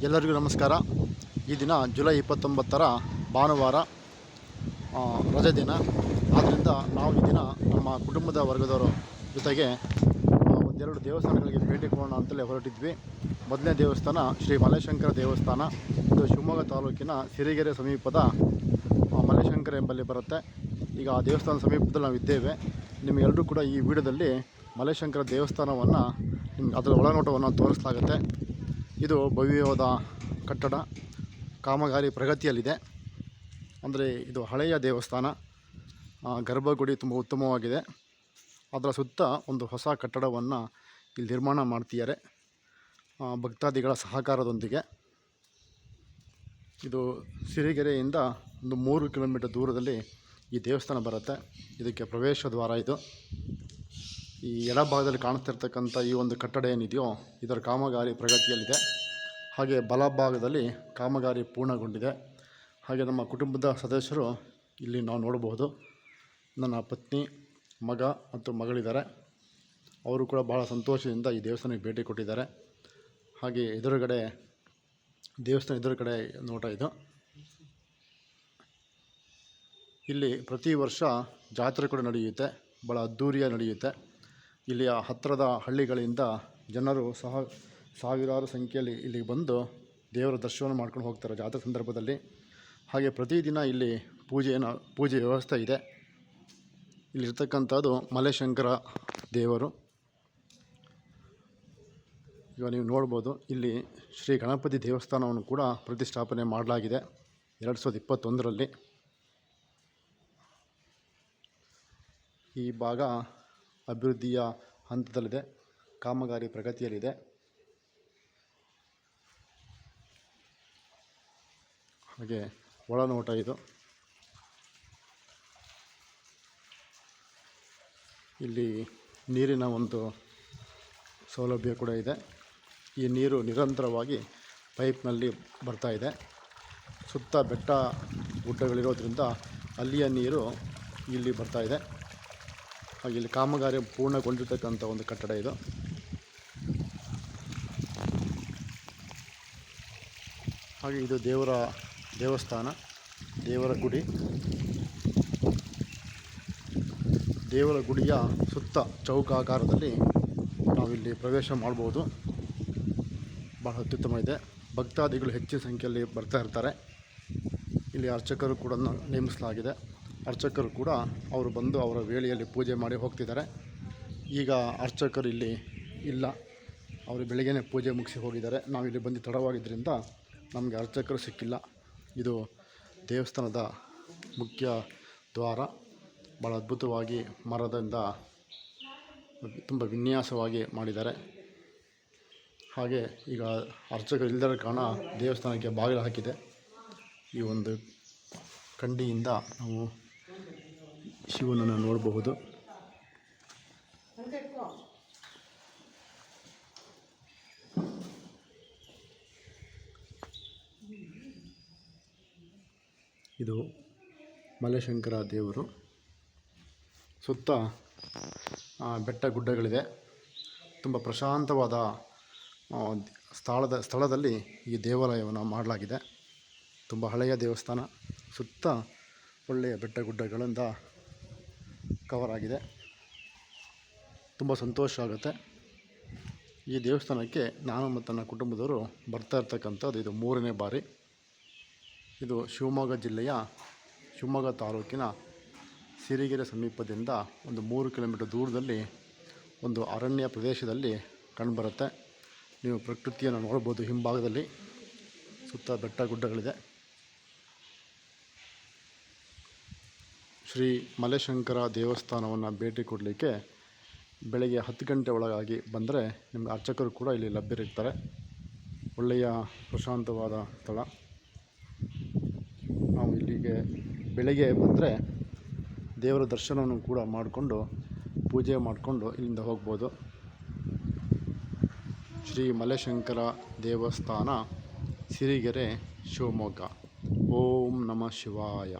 ಎಲ್ಲರಿಗೂ ನಮಸ್ಕಾರ. ಈ ದಿನ ಜುಲೈ 29 ಭಾನುವಾರ, ರಜೆ ದಿನ. ಆದ್ದರಿಂದ ನಾವು ಈ ದಿನ ನಮ್ಮ ಕುಟುಂಬದ ವರ್ಗದವರ ಜೊತೆಗೆ ಒಂದೆರಡು ದೇವಸ್ಥಾನಗಳಿಗೆ ಭೇಟಿ ಕೊಡೋಣ ಅಂತಲೇ ಹೊರಟಿದ್ವಿ. ಮೊದಲನೇ ದೇವಸ್ಥಾನ ಶ್ರೀ ಮಲೆಶಂಕರ ದೇವಸ್ಥಾನ. ಇದು ಶಿವಮೊಗ್ಗ ತಾಲೂಕಿನ ಸಿರಿಗೆರೆ ಸಮೀಪದ ಮಲೆಶಂಕರ ಎಂಬಲ್ಲಿ ಬರುತ್ತೆ. ಈಗ ಆ ದೇವಸ್ಥಾನದ ಸಮೀಪದಲ್ಲಿ ನಾವು ಇದ್ದೇವೆ. ನಿಮಗೆಲ್ಲರೂ ಕೂಡ ಈ ವಿಡಿಯೋದಲ್ಲಿ ಮಲೆಶಂಕರ ದೇವಸ್ಥಾನವನ್ನು ಅದರ ಒಳನೋಟವನ್ನು ತೋರಿಸಲಾಗುತ್ತೆ. ಇದು ಭವ್ಯವಾದ ಕಟ್ಟಡ, ಕಾಮಗಾರಿ ಪ್ರಗತಿಯಲ್ಲಿದೆ. ಅಂದರೆ ಇದು ಹಳೆಯ ದೇವಸ್ಥಾನ. ಗರ್ಭಗುಡಿ ತುಂಬ ಉತ್ತಮವಾಗಿದೆ. ಅದರ ಸುತ್ತ ಒಂದು ಹೊಸ ಕಟ್ಟಡವನ್ನು ಇಲ್ಲಿ ನಿರ್ಮಾಣ ಮಾಡ್ತಿದ್ದಾರೆ ಭಕ್ತಾದಿಗಳ ಸಹಕಾರದೊಂದಿಗೆ. ಇದು ಸಿರಿಗೆರೆಯಿಂದ ಒಂದು 3 ಕಿಲೋಮೀಟರ್ ದೂರದಲ್ಲಿ ಈ ದೇವಸ್ಥಾನ ಬರುತ್ತೆ. ಇದಕ್ಕೆ ಪ್ರವೇಶ ದ್ವಾರ ಇದು. ಈ ಎಡಭಾಗದಲ್ಲಿ ಕಾಣಿಸ್ತಿರ್ತಕ್ಕಂಥ ಈ ಒಂದು ಕಟ್ಟಡ ಏನಿದೆಯೋ ಇದರ ಕಾಮಗಾರಿ ಪ್ರಗತಿಯಲ್ಲಿದೆ. ಹಾಗೆ ಬಲಭಾಗದಲ್ಲಿ ಕಾಮಗಾರಿ ಪೂರ್ಣಗೊಂಡಿದೆ. ಹಾಗೆ ನಮ್ಮ ಕುಟುಂಬದ ಸದಸ್ಯರು ಇಲ್ಲಿ ನಾವು ನೋಡಬಹುದು. ನನ್ನ ಪತ್ನಿ, ಮಗ ಮತ್ತು ಮಗಳಿದ್ದಾರೆ. ಅವರು ಕೂಡ ಬಹಳ ಸಂತೋಷದಿಂದ ಈ ದೇವಸ್ಥಾನಕ್ಕೆ ಭೇಟಿ ಕೊಟ್ಟಿದ್ದಾರೆ. ಹಾಗೆ ಎದುರುಗಡೆ ದೇವಸ್ಥಾನ ಎದುರುಗಡೆ ನೋಟ ಇದು. ಇಲ್ಲಿ ಪ್ರತಿ ವರ್ಷ ಜಾತ್ರೆ ಕೂಡ ನಡೆಯುತ್ತೆ. ಭಾಳ ಅದ್ಧೂರಿಯಾಗಿ ನಡೆಯುತ್ತೆ. ಇಲ್ಲಿಯ ಹತ್ತಿರದ ಹಳ್ಳಿಗಳಿಂದ ಜನರು ಸಹ ಸಾವಿರಾರು ಸಂಖ್ಯೆಯಲ್ಲಿ ಇಲ್ಲಿಗೆ ಬಂದು ದೇವರ ದರ್ಶನ ಮಾಡ್ಕೊಂಡು ಹೋಗ್ತಾರೆ ಜಾತ್ರೆ ಸಂದರ್ಭದಲ್ಲಿ. ಹಾಗೆ ಪ್ರತಿದಿನ ಇಲ್ಲಿ ಪೂಜೆ ವ್ಯವಸ್ಥೆ ಇದೆ. ಇಲ್ಲಿರ್ತಕ್ಕಂಥದ್ದು ಮಲೆಶಂಕರ ದೇವರು. ಈಗ ನೀವು ನೋಡ್ಬೋದು, ಇಲ್ಲಿ ಶ್ರೀ ಗಣಪತಿ ದೇವಸ್ಥಾನವನ್ನು ಕೂಡ ಪ್ರತಿಷ್ಠಾಪನೆ ಮಾಡಲಾಗಿದೆ 2021ರಲ್ಲಿ. ಈ ಭಾಗ ಅಭಿವೃದ್ಧಿಯ ಹಂತದಲ್ಲಿದೆ, ಕಾಮಗಾರಿ ಪ್ರಗತಿಯಲ್ಲಿದೆ. ಹಾಗೆ ಒಳನೋಟ ಇದು. ಇಲ್ಲಿ ನೀರಿನ ಒಂದು ಸೌಲಭ್ಯ ಕೂಡ ಇದೆ. ಈ ನೀರು ನಿರಂತರವಾಗಿ ಪೈಪ್ನಲ್ಲಿ ಬರ್ತಾ ಇದೆ. ಸುತ್ತ ಬೆಟ್ಟ ಗುಡ್ಡಗಳಿರೋದ್ರಿಂದ ಅಲ್ಲಿಯ ನೀರು ಇಲ್ಲಿ ಬರ್ತಾ ಇದೆ. ಹಾಗೆ ಇಲ್ಲಿ ಕಾಮಗಾರಿ ಪೂರ್ಣಗೊಂಡಿರ್ತಕ್ಕಂಥ ಒಂದು ಕಟ್ಟಡ ಇದು. ಹಾಗೆ ಇದು ದೇವರ ದೇವಸ್ಥಾನ, ದೇವರ ಗುಡಿ. ದೇವರ ಗುಡಿಯ ಸುತ್ತ ಚೌಕಾಕಾರದಲ್ಲಿ ನಾವಿಲ್ಲಿ ಪ್ರವೇಶ ಮಾಡ್ಬೋದು. ಬಹಳ ಅತ್ಯುತ್ತಮ ಇದೆ. ಭಕ್ತಾದಿಗಳು ಹೆಚ್ಚಿನ ಸಂಖ್ಯೆಯಲ್ಲಿ ಬರ್ತಾ ಇರ್ತಾರೆ. ಇಲ್ಲಿ ಅರ್ಚಕರು ಕೂಡ ನೇಮಿಸಲಾಗಿದೆ. ಅರ್ಚಕರು ಕೂಡ ಅವರು ಬಂದು ಅವರ ವೇಳೆಯಲ್ಲಿ ಪೂಜೆ ಮಾಡಿ ಹೋಗ್ತಿದ್ದಾರೆ. ಈಗ ಅರ್ಚಕರು ಇಲ್ಲಿ ಇಲ್ಲ, ಅವರು ಬೆಳಗ್ಗೆನೇ ಪೂಜೆ ಮುಗಿಸಿ ಹೋಗಿದ್ದಾರೆ. ನಾವಿಲ್ಲಿ ಬಂದು ತಡವಾಗಿದ್ದರಿಂದ ನಮಗೆ ಅರ್ಚಕರು ಸಿಕ್ಕಿಲ್ಲ. ಇದು ದೇವಸ್ಥಾನದ ಮುಖ್ಯ ದ್ವಾರ. ಭಾಳ ಅದ್ಭುತವಾಗಿ ಮರದಿಂದ ತುಂಬ ವಿನ್ಯಾಸವಾಗಿ ಮಾಡಿದ್ದಾರೆ. ಹಾಗೆ ಈಗ ಅರ್ಚಕರು ಇಲ್ಲದ ಕಾರಣ ದೇವಸ್ಥಾನಕ್ಕೆ ಬಾಗಿಲು ಹಾಕಿದೆ. ಈ ಒಂದು ಕಂಡಿಯಿಂದ ನಾವು ಶಿವನನ್ನು ನೋಡಬಹುದು. ಇದು ಮಲೆಶಂಕರ ದೇವರು. ಸುತ್ತ ಬೆಟ್ಟ ಗುಡ್ಡಗಳಿದೆ. ತುಂಬ ಪ್ರಶಾಂತವಾದ ಸ್ಥಳದಲ್ಲಿ ಈ ದೇವಾಲಯವನ್ನು ಮಾಡಲಾಗಿದೆ. ತುಂಬ ಹಳೆಯ ದೇವಸ್ಥಾನ. ಸುತ್ತ ಒಳ್ಳೆಯ ಬೆಟ್ಟ ಗುಡ್ಡಗಳಿಂದ ಕವರ್ ಆಗಿದೆ. ತುಂಬ ಸಂತೋಷ ಆಗುತ್ತೆ. ಈ ದೇವಸ್ಥಾನಕ್ಕೆ ನಾನು ಮತ್ತು ನನ್ನ ಕುಟುಂಬದವರು ಬರ್ತಾ ಇರ್ತಕ್ಕಂಥದ್ದು ಇದು 3ನೇ ಬಾರಿ. ಇದು ಶಿವಮೊಗ್ಗ ಜಿಲ್ಲೆಯ ಶಿವಮೊಗ್ಗ ತಾಲೂಕಿನ ಸಿರಿಗೆರೆ ಸಮೀಪದಿಂದ ಒಂದು 3 ಕಿಲೋಮೀಟರ್ ದೂರದಲ್ಲಿ ಒಂದು ಅರಣ್ಯ ಪ್ರದೇಶದಲ್ಲಿ ಕಂಡುಬರುತ್ತೆ. ನೀವು ಪ್ರಕೃತಿಯನ್ನು ನೋಡ್ಬೋದು. ಹಿಂಭಾಗದಲ್ಲಿ ಸುತ್ತ ಬೆಟ್ಟ ಗುಡ್ಡಗಳಿದೆ. ಶ್ರೀ ಮಲೆಶಂಕರ ದೇವಸ್ಥಾನವನ್ನು ಭೇಟಿ ಕೊಡಲಿಕ್ಕೆ ಬೆಳಗ್ಗೆ 10 ಗಂಟೆ ಒಳಗಾಗಿ ಬಂದರೆ ನಿಮಗೆ ಅರ್ಚಕರು ಕೂಡ ಇಲ್ಲಿ ಲಭ್ಯರಿರ್ತಾರೆ. ಒಳ್ಳೆಯ ಪ್ರಶಾಂತವಾದ ಸ್ಥಳ. ನಾವು ಇಲ್ಲಿಗೆ ಬೆಳಗ್ಗೆ ಬಂದರೆ ದೇವರ ದರ್ಶನವನ್ನು ಕೂಡ ಮಾಡಿಕೊಂಡು ಪೂಜೆ ಮಾಡಿಕೊಂಡು ಇಲ್ಲಿಂದ ಹೋಗ್ಬೋದು. ಶ್ರೀ ಮಲೆಶಂಕರ ದೇವಸ್ಥಾನ, ಸಿರಿಗೆರೆ, ಶಿವಮೊಗ್ಗ. ಓಂ ನಮಃ ಶಿವಾಯ.